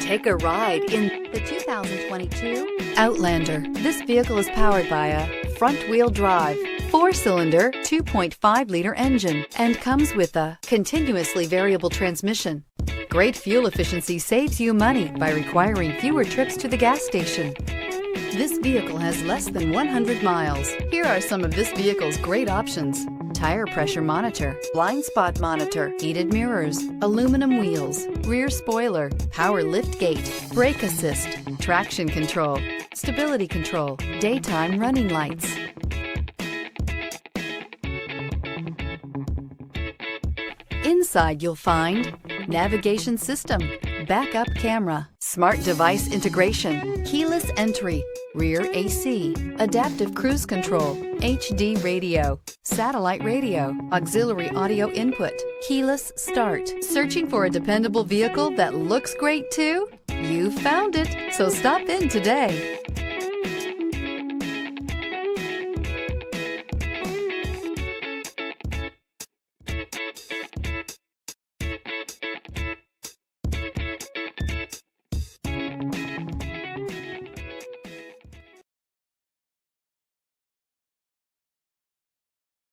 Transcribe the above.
Take a ride in the 2022 Outlander. This vehicle is powered by a front-wheel drive, 4-cylinder, 2.5-liter engine, and comes with a continuously variable transmission. Great fuel efficiency saves you money by requiring fewer trips to the gas station. This vehicle has less than 100 miles. Here are some of this vehicle's great options: tire pressure monitor, blind spot monitor, heated mirrors, aluminum wheels, rear spoiler, power liftgate, brake assist, traction control, stability control, daytime running lights. Inside you'll find navigation system, backup camera, smart device integration, keyless entry, rear AC, adaptive cruise control, HD radio, satellite radio, auxiliary audio input, keyless start. Searching for a dependable vehicle that looks great too? You found it, so stop in today.